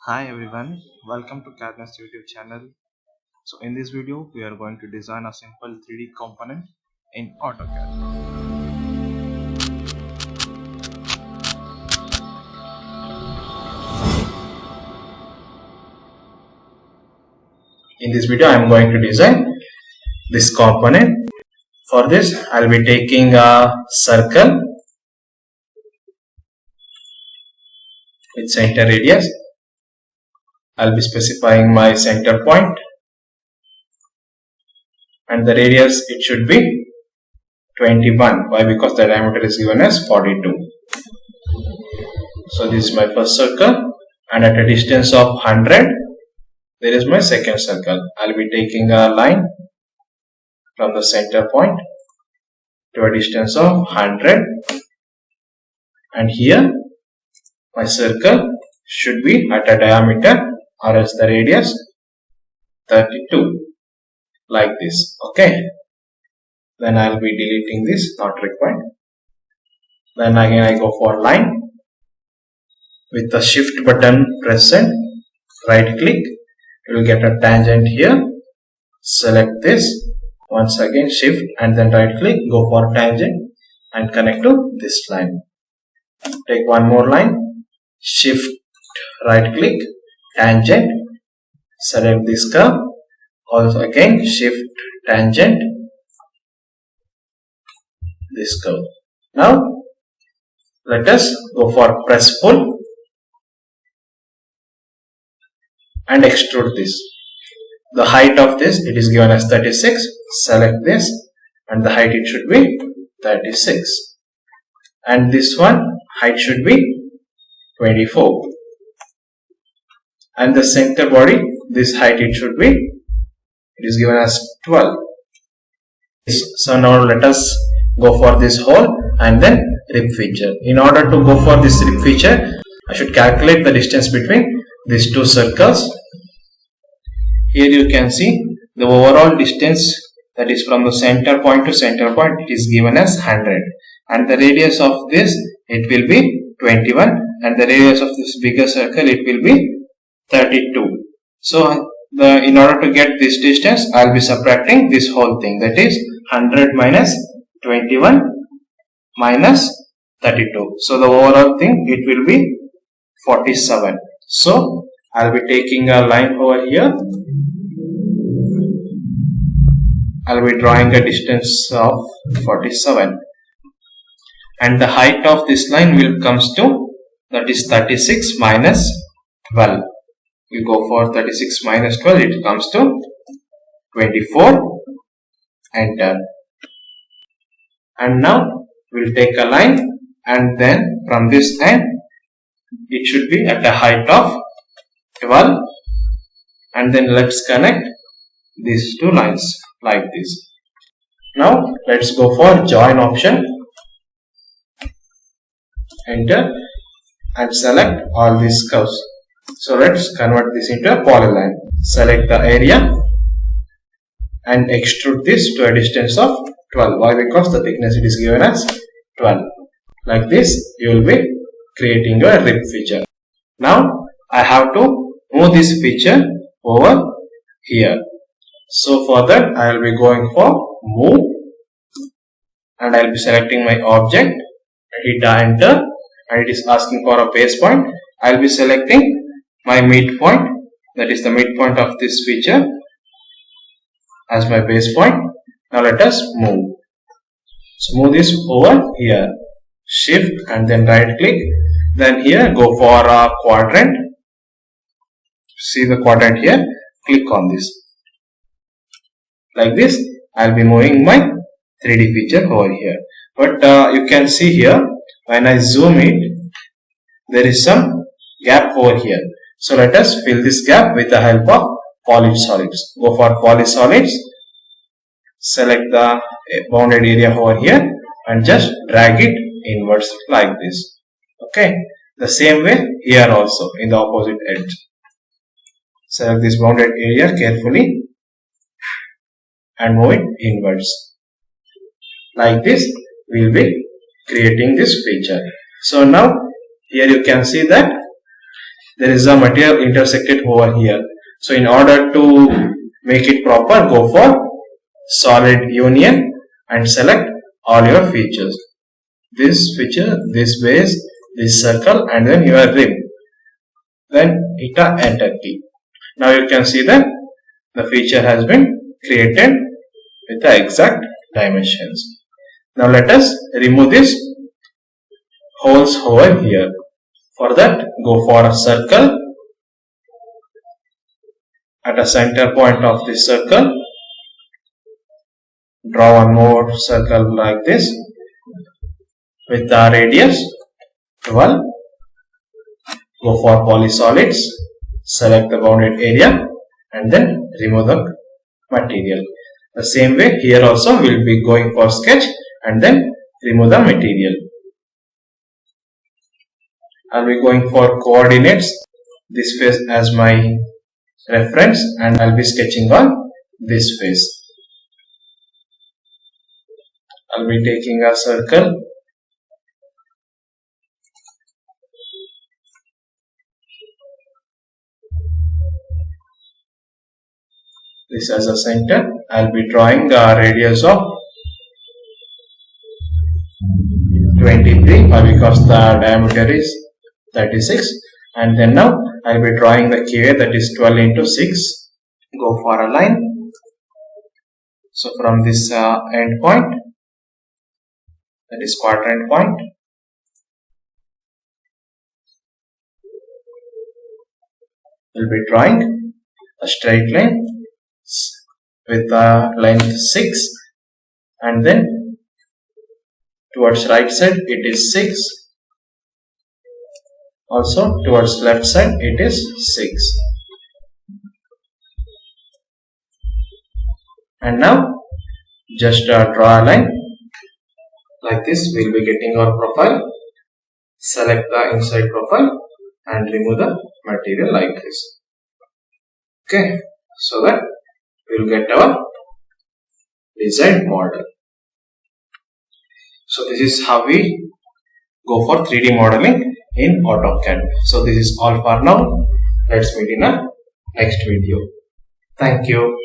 Hi everyone, welcome to Cadmus YouTube channel. So in this video we are going to design a simple 3D component in AutoCAD. In this video I am going to design this component. For this I will be taking a circle with center radius. I will be specifying my center point and the radius it should be 21. Why? Because the diameter is given as 42. So this is my first circle and at a distance of 100 there is my second circle. I will be taking a line from the center point to a distance of 100 and here my circle should be at a diameter or else the radius 32 like this. Okay, then I will be deleting this, not required. Then again I go for line with the shift button press and right click. You will get a tangent here. Select this, once again shift and then right click, go for tangent and connect to this line. Take one more line, shift right click, tangent, select this curve, also again shift tangent, this curve. Now let us go for press pull and extrude this. The height of this it is given as 36. Select this and the height it should be 36 and this one height should be 24 and the center body this height it should be, it is given as 12. So now let us go for this hole and then rib feature. In order to go for this rib feature I should calculate the distance between these two circles. Here you can see the overall distance, that is from the center point to center point, it is given as 100 and the radius of this it will be 21 and the radius of this bigger circle it will be 32. So in order to get this distance I will be subtracting this whole thing, that is 100 minus 21 minus 32. So the overall thing it will be 47. So I will be taking a line over here. I will be drawing a distance of 47 and the height of this line will comes to, that is 36 minus 12. We go for 36 minus 12, it comes to 24. Enter. And now we will take a line and then from this end it should be at a height of 12 and then let's connect these two lines like this. Now let's go for join option. Enter and select all these curves. So let's convert this into a polyline. Select the area and extrude this to a distance of 12. Why? Because the thickness it is given as 12. Like this you will be creating a rib feature. Now I have to move this feature over here. So for that I will be going for move and I will be selecting my object, hit enter and it is asking for a base point. I will be selecting my midpoint, that is the midpoint of this feature as my base point. Now let us move. So move this over here, shift and then right click, then here go for a quadrant. See the quadrant here, click on this. Like this I will be moving my 3D feature over here. But you can see here when I zoom it there is some gap over here. So let us fill this gap with the help of polysolids. Go for polysolids, select the bounded area over here and just drag it inwards like this. Okay, the same way here also in the opposite edge. Select this bounded area carefully and move it inwards. Like this we will be creating this feature. So now here you can see that there is a material intersected over here. So in order to make it proper, go for solid union and select all your features. This feature, this base, this circle, and then your rim. Then hit a enter key. Now you can see that the feature has been created with the exact dimensions. Now let us remove these holes over here. For that, go for a circle. At a center point of this circle, draw one more circle like this with the radius 12. Go for polysolids, select the bounded area and then remove the material. The same way here also we will be going for sketch and then remove the material. I will be going for coordinates, this face as my reference, and I will be sketching on this face. I will be taking a circle. This as a center. I will be drawing a radius of 23 because the diameter is 36, and then now I will be drawing the QA, that is 12 into 6. Go for a line. So from this end point, that is quarter end point, we will be drawing a straight line with a length 6, and then towards right side it is 6, also towards left side it is 6. And now just draw a line like this. We will be getting our profile. Select the inside profile and remove the material like this. Okay, so that we will get our desired model. So this is how we go for 3D modeling in AutoCAD. So this is all for now. Let's meet in a next video. Thank you.